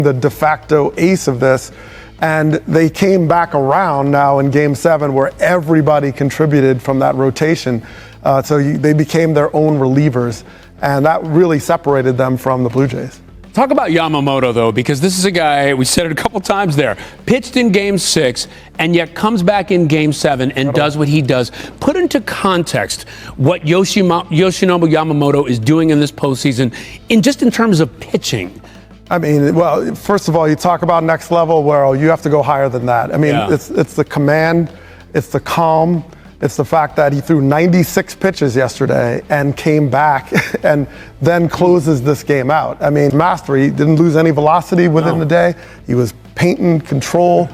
the de facto ace of this. And they came back around now in Game 7 where everybody contributed from that rotation. They became their own relievers, and that really separated them from the Blue Jays. Talk about Yamamoto, though, because this is a guy, we said it a couple times there, pitched in Game 6 and yet comes back in Game 7 and does what he does. Put into context what Yoshinobu Yamamoto is doing in this postseason in terms of pitching. I mean, well, first of all, you talk about next level, well, you have to go higher than that. I mean, it's the command, it's the calm, it's the fact that he threw 96 pitches yesterday and came back and then closes this game out. I mean, mastery, didn't lose any velocity within the day. He was painting, control.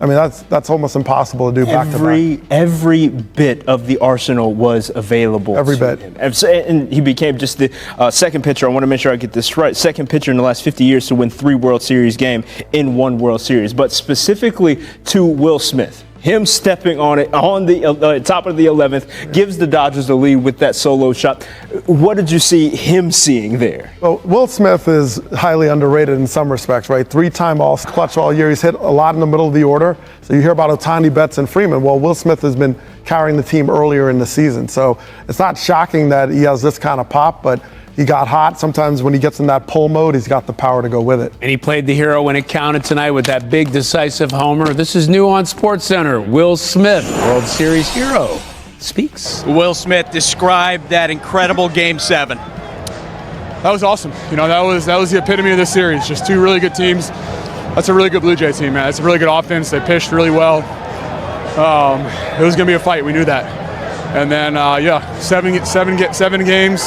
I mean, that's almost impossible to do back to back. Every bit of the arsenal was available. Every bit. And he became just the second pitcher, I want to make sure I get this right, second pitcher in the last 50 years to win 3 World Series games in 1 World Series. But specifically to Will Smith, him stepping on it on the top of the 11th gives the Dodgers the lead with that solo shot. What did you see him seeing there? Well, Will Smith is highly underrated in some respects, right? 3-time clutch all year. He's hit a lot in the middle of the order. So you hear about Ohtani, Betts, and Freeman. Well, Will Smith has been carrying the team earlier in the season. So it's not shocking that he has this kind of pop, but he got hot. Sometimes when he gets in that pull mode, he's got the power to go with it. And he played the hero when it counted tonight with that big, decisive homer. This is new on SportsCenter. Will Smith, World Series hero, speaks. Will Smith described that incredible Game 7. That was awesome. You know, that was the epitome of this series. Just 2 really good teams. That's a really good Blue Jay team, man. It's a really good offense. They pitched really well. It was going to be a fight. We knew that. And then, 7 games.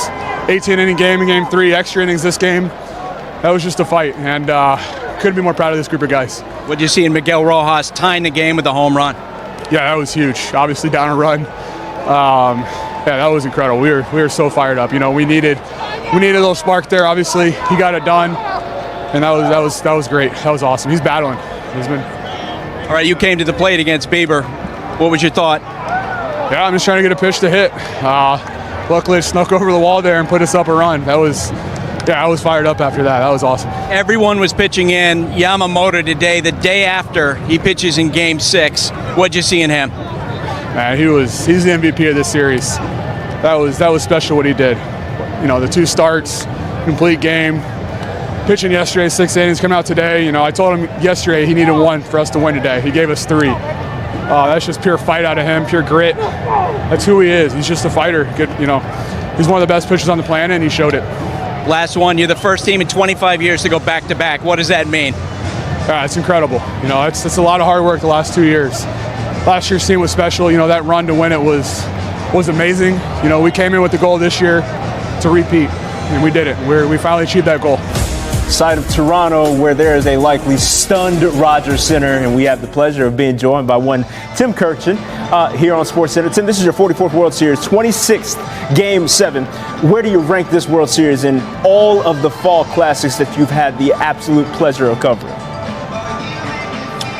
18-inning game in Game 3, extra innings this game. That was just a fight, and couldn't be more proud of this group of guys. What did you see in Miguel Rojas tying the game with a home run? Yeah, that was huge. Obviously down a run. That was incredible. We were so fired up. You know, we needed a little spark there. Obviously, he got it done, and that was great. That was awesome. He's battling. All right, you came to the plate against Bieber. What was your thought? Yeah, I'm just trying to get a pitch to hit. Luckily, it snuck over the wall there and put us up a run. I was fired up after that. That was awesome. Everyone was pitching in. Yamamoto today, the day after he pitches in Game 6. What'd you see in him? Man, he's the MVP of this series. That was special what he did. You know, the 2 starts, complete game. Pitching yesterday, 6 innings, come out today. You know, I told him yesterday he needed 1 for us to win today. He gave us 3. That's just pure fight out of him, pure grit. That's who he is. He's just a fighter. Good, you know, he's one of the best pitchers on the planet, and he showed it. Last one, you're the first team in 25 years to go back-to-back. What does that mean? It's incredible. You know, it's a lot of hard work the last 2 years. Last year's team was special. You know, that run to win it was amazing. You know, we came in with the goal this year to repeat, and we did it. We finally achieved that goal. Side of Toronto, where there is a likely stunned Rogers Center, and we have the pleasure of being joined by one Tim Kurkjian here on SportsCenter. Tim, this is your 44th World Series, 26th Game 7. Where do you rank this World Series in all of the fall classics that you've had the absolute pleasure of covering?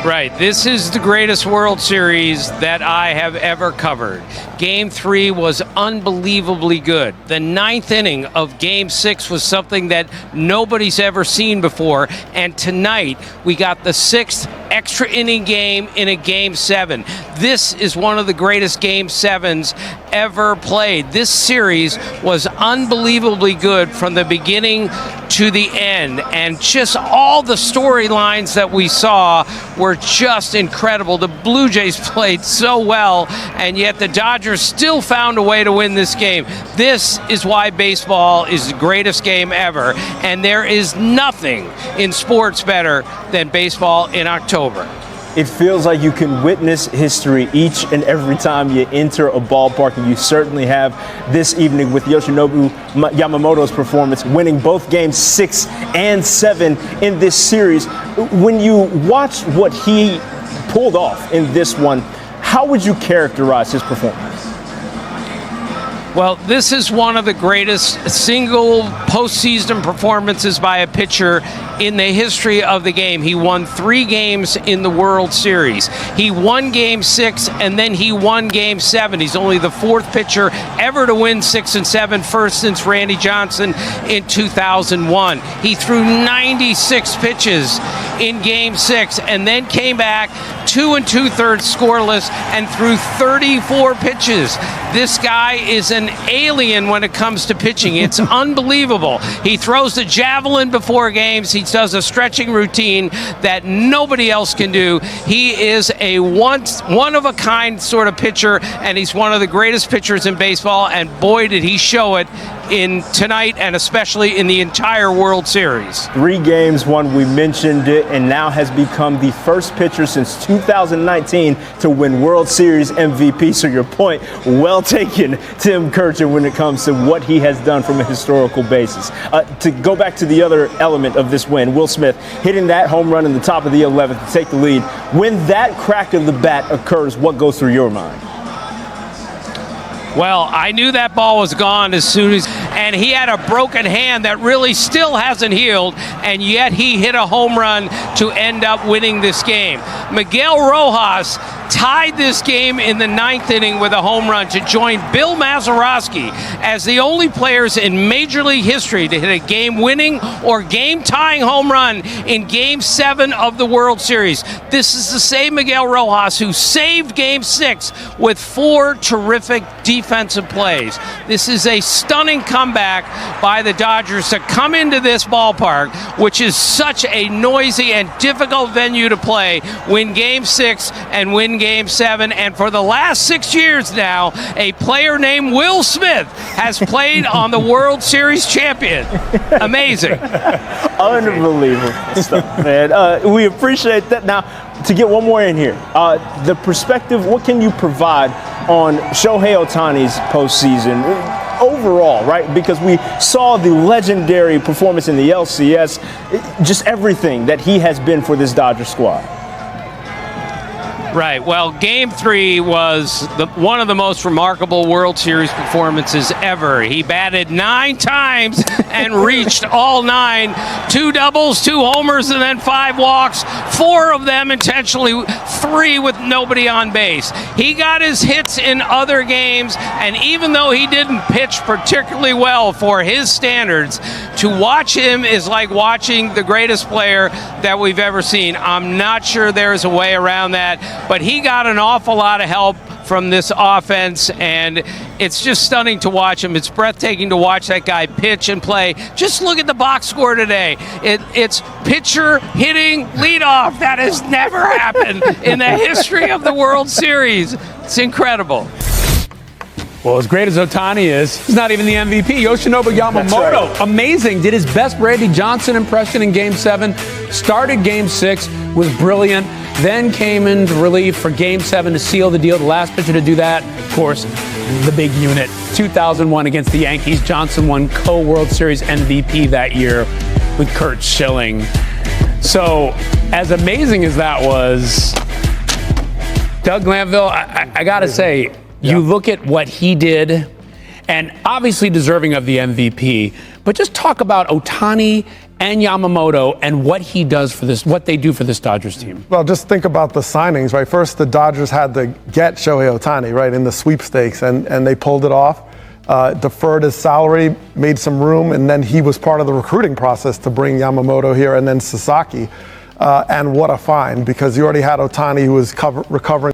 Right. This is the greatest World Series that I have ever covered. Game 3 was unbelievably good. The 9th inning of Game 6 was something that nobody's ever seen before. And tonight, we got the 6th extra inning game in a Game 7. This is one of the greatest Game 7s ever played. This series was unbelievably good from the beginning to the end, and just all the storylines that we saw were just incredible. The Blue Jays played so well, and yet the Dodgers still found a way to win this game. This is why baseball is the greatest game ever, and there is nothing in sports better than baseball in October. It feels like you can witness history each and every time you enter a ballpark, and you certainly have this evening with Yoshinobu Yamamoto's performance, winning both games 6 and 7 in this series. When you watch what he pulled off in this one, how would you characterize his performance? Well, this is one of the greatest single postseason performances by a pitcher in the history of the game. He won 3 games in the World Series. He won Game 6, and then he won Game 7. He's only the 4th pitcher ever to win 6 and 7, first since Randy Johnson in 2001. He threw 96 pitches in Game 6, and then came back 2 2/3 scoreless and threw 34 pitches. This guy is an alien when it comes to pitching. It's unbelievable. He throws the javelin before games. He does a stretching routine that nobody else can do. He is a one-of-a-kind sort of pitcher, and he's one of the greatest pitchers in baseball, and boy, did he show it in tonight and especially in the entire World Series. 3 games won, we mentioned it, and now has become the first pitcher since 2019 to win World Series MVP. So your point, well taken, Tim Kurkjian, when it comes to what he has done from a historical basis. To go back to the other element of this win, Will Smith hitting that home run in the top of the 11th to take the lead. When that crack of the bat occurs, what goes through your mind? Well, I knew that ball was gone as soon as, and he had a broken hand that really still hasn't healed, and yet he hit a home run to end up winning this game. Miguel Rojas tied this game in the 9th inning with a home run to join Bill Mazeroski as the only players in Major League history to hit a game-winning or game-tying home run in Game 7 of the World Series. This is the same Miguel Rojas who saved Game 6 with 4 terrific defensive plays. This is a stunning comeback by the Dodgers to come into this ballpark, which is such a noisy and difficult venue to play, win Game 6 and win Game 7, and for the last 6 years now, a player named Will Smith has played on the World Series champion. Amazing. Unbelievable stuff, man. We appreciate that. Now, to get one more in here, the perspective, what can you provide on Shohei Ohtani's postseason overall, right? Because we saw the legendary performance in the LCS, just everything that he has been for this Dodger squad. Right. Well, Game 3 was one of the most remarkable World Series performances ever. He batted 9 times and reached all 9. 2 doubles, 2 homers, and then 5 walks. 4 of them intentionally, 3 with nobody on base. He got his hits in other games, and even though he didn't pitch particularly well for his standards, to watch him is like watching the greatest player that we've ever seen. I'm not sure there's a way around that, but he got an awful lot of help from this offense, and it's just stunning to watch him. It's breathtaking to watch that guy pitch and play. Just look at the box score today. It's pitcher hitting leadoff. That has never happened in the history of the World Series. It's incredible. Well, as great as Ohtani is, he's not even the MVP. Yoshinobu Yamamoto, right. Amazing. Did his best Randy Johnson impression in Game 7. Started Game 6, was brilliant. Then came into relief for Game 7 to seal the deal. The last pitcher to do that, of course, the big unit. 2001 against the Yankees. Johnson won co-World Series MVP that year with Curt Schilling. So, as amazing as that was, Doug Glanville, I got to say, you look at what he did, and obviously deserving of the MVP, but just talk about Ohtani and Yamamoto and what he does for this, what they do for this Dodgers team. Well, just think about the signings, right? First, the Dodgers had to get Shohei Ohtani, right, in the sweepstakes, and they pulled it off. Deferred his salary, made some room, and then he was part of the recruiting process to bring Yamamoto here, and then Sasaki. And what a find, because you already had Ohtani, who was recovering